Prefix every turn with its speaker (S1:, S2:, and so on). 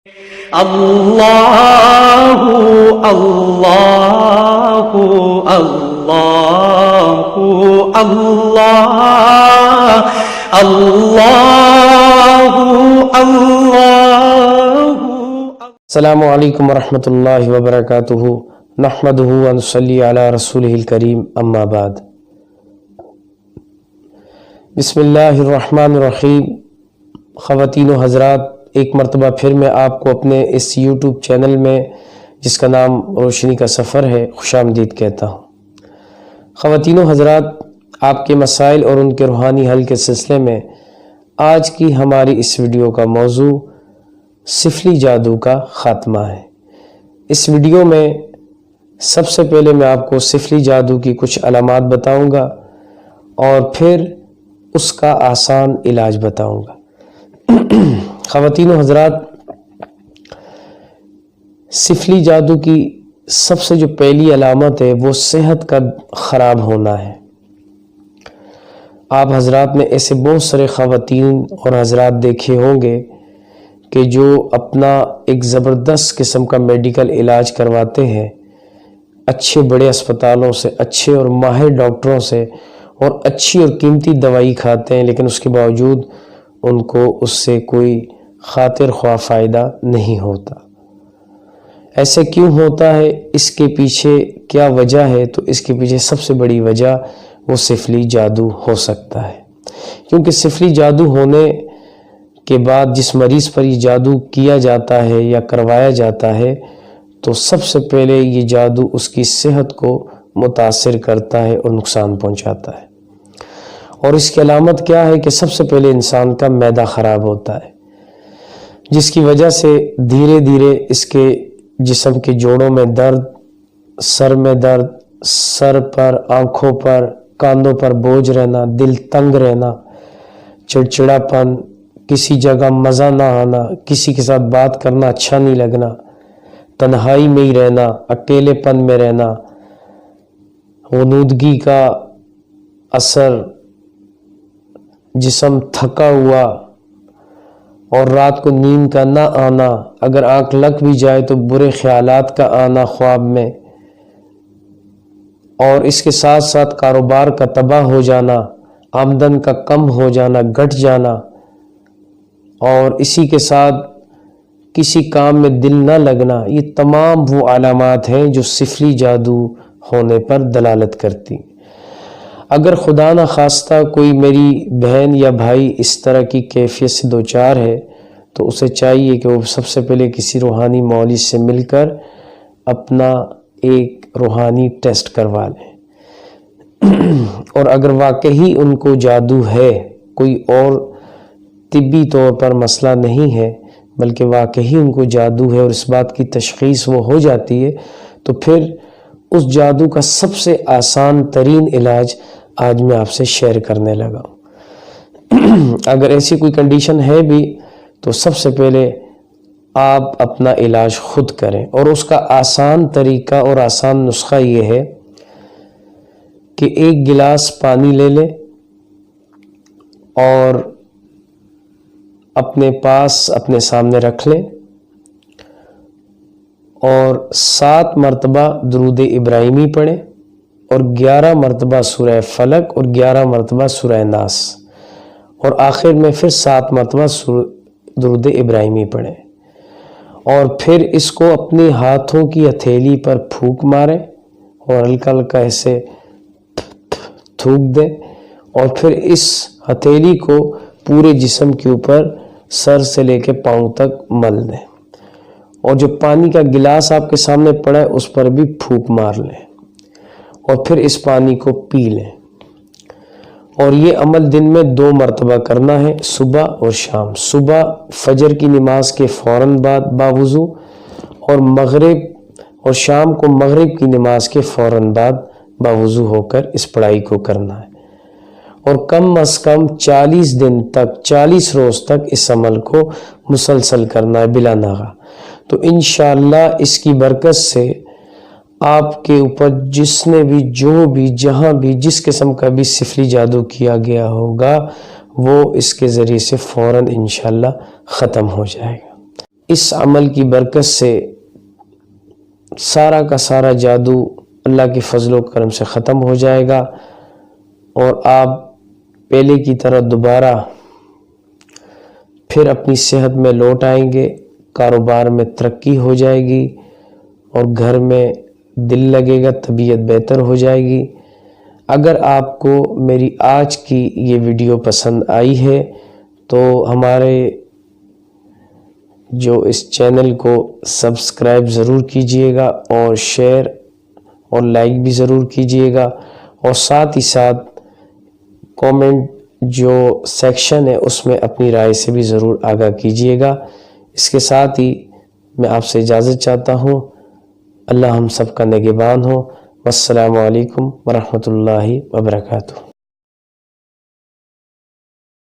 S1: اللہ اللہ اللہ اللہ اللہ اللہ۔
S2: السلام علیکم ورحمۃ اللہ وبرکاتہ، نحمدہ ونصلی علی رسولہ الکریم، اما بعد۔ بسم اللہ الرحمن الرحیم۔ خواتین و حضرات، ایک مرتبہ پھر میں آپ کو اپنے اس یوٹیوب چینل میں جس کا نام روشنی کا سفر ہے خوش آمدید کہتا ہوں۔ خواتین و حضرات، آپ کے مسائل اور ان کے روحانی حل کے سلسلے میں آج کی ہماری اس ویڈیو کا موضوع سفلی جادو کا خاتمہ ہے۔ اس ویڈیو میں سب سے پہلے میں آپ کو سفلی جادو کی کچھ علامات بتاؤں گا اور پھر اس کا آسان علاج بتاؤں گا۔ خواتین و حضرات، سفلی جادو کی سب سے جو پہلی علامت ہے وہ صحت کا خراب ہونا ہے۔ آپ حضرات نے ایسے بہت سارے خواتین اور حضرات دیکھے ہوں گے کہ جو اپنا ایک زبردست قسم کا میڈیکل علاج کرواتے ہیں، اچھے بڑے اسپتالوں سے، اچھے اور ماہر ڈاکٹروں سے، اور اچھی اور قیمتی دوائی کھاتے ہیں، لیکن اس کے باوجود ان کو اس سے کوئی خاطر خواہ فائدہ نہیں ہوتا۔ ایسے کیوں ہوتا ہے؟ اس کے پیچھے کیا وجہ ہے؟ تو اس کے پیچھے سب سے بڑی وجہ وہ سفلی جادو ہو سکتا ہے، کیونکہ سفلی جادو ہونے کے بعد جس مریض پر یہ جادو کیا جاتا ہے یا کروایا جاتا ہے تو سب سے پہلے یہ جادو اس کی صحت کو متاثر کرتا ہے اور نقصان پہنچاتا ہے۔ اور اس کی علامت کیا ہے کہ سب سے پہلے انسان کا معدہ خراب ہوتا ہے، جس کی وجہ سے دھیرے دھیرے اس کے جسم کے جوڑوں میں درد، سر میں درد، سر پر، آنکھوں پر، کاندھوں پر بوجھ رہنا، دل تنگ رہنا، چڑچڑا پن، کسی جگہ مزہ نہ آنا، کسی کے ساتھ بات کرنا اچھا نہیں لگنا، تنہائی میں ہی رہنا، اکیلے پن میں رہنا، غنودگی کا اثر، جسم تھکا ہوا، اور رات کو نیند کا نہ آنا، اگر آنکھ لگ بھی جائے تو برے خیالات کا آنا خواب میں، اور اس کے ساتھ ساتھ کاروبار کا تباہ ہو جانا، آمدن کا کم ہو جانا، گھٹ جانا، اور اسی کے ساتھ کسی کام میں دل نہ لگنا، یہ تمام وہ علامات ہیں جو سفلی جادو ہونے پر دلالت کرتی۔ اگر خدا نہ خواستہ کوئی میری بہن یا بھائی اس طرح کی کیفیت سے دوچار ہے تو اسے چاہیے کہ وہ سب سے پہلے کسی روحانی مولوی سے مل کر اپنا ایک روحانی ٹیسٹ کروا لیں، اور اگر واقعی ان کو جادو ہے، کوئی اور طبی طور پر مسئلہ نہیں ہے بلکہ واقعی ان کو جادو ہے اور اس بات کی تشخیص وہ ہو جاتی ہے، تو پھر اس جادو کا سب سے آسان ترین علاج آج میں آپ سے شیئر کرنے لگا ہوں۔ اگر ایسی کوئی کنڈیشن ہے بھی تو سب سے پہلے آپ اپنا علاج خود کریں، اور اس کا آسان طریقہ اور آسان نسخہ یہ ہے کہ ایک گلاس پانی لے لیں اور اپنے پاس اپنے سامنے رکھ لیں، اور 7 مرتبہ درود ابراہیمی پڑھیں، اور 11 مرتبہ سورہ فلق اور 11 مرتبہ سورہ ناس، اور آخر میں پھر 7 مرتبہ درود ابراہیمی پڑھیں، اور پھر اس کو اپنے ہاتھوں کی ہتھیلی پر پھونک ماریں اور ہلکا ہلکا ایسے تھوک دیں، اور پھر اس ہتھیلی کو پورے جسم کے اوپر سر سے لے کے پاؤں تک مل دیں، اور جو پانی کا گلاس آپ کے سامنے پڑا ہے اس پر بھی پھونک مار لیں، اور پھر اس پانی کو پی لیں۔ اور یہ عمل دن میں 2 مرتبہ کرنا ہے، صبح اور شام۔ صبح فجر کی نماز کے فوراً بعد باوضو، اور مغرب اور شام کو مغرب کی نماز کے فوراً بعد باوضو ہو کر اس پڑھائی کو کرنا ہے، اور کم از کم 40 دن تک، 40 روز تک اس عمل کو مسلسل کرنا ہے بلا ناغہ۔ تو انشاءاللہ اس کی برکت سے آپ کے اوپر جس نے بھی، جو بھی، جہاں بھی، جس قسم کا بھی سفلی جادو کیا گیا ہوگا وہ اس کے ذریعے سے فوراً انشاءاللہ ختم ہو جائے گا۔ اس عمل کی برکت سے سارا کا سارا جادو اللہ کے فضل و کرم سے ختم ہو جائے گا اور آپ پہلے کی طرح دوبارہ پھر اپنی صحت میں لوٹ آئیں گے، کاروبار میں ترقی ہو جائے گی اور گھر میں دل لگے گا، طبیعت بہتر ہو جائے گی۔ اگر آپ کو میری آج کی یہ ویڈیو پسند آئی ہے تو ہمارے جو اس چینل کو سبسکرائب ضرور کیجئے گا اور شیئر اور لائک بھی ضرور کیجئے گا، اور ساتھ ہی ساتھ کومنٹ جو سیکشن ہے اس میں اپنی رائے سے بھی ضرور آگاہ کیجئے گا۔ اس کے ساتھ ہی میں آپ سے اجازت چاہتا ہوں۔ اللہ ہم سب کا نگہبان ہو۔ والسلام علیکم ورحمۃ اللہ وبرکاتہ۔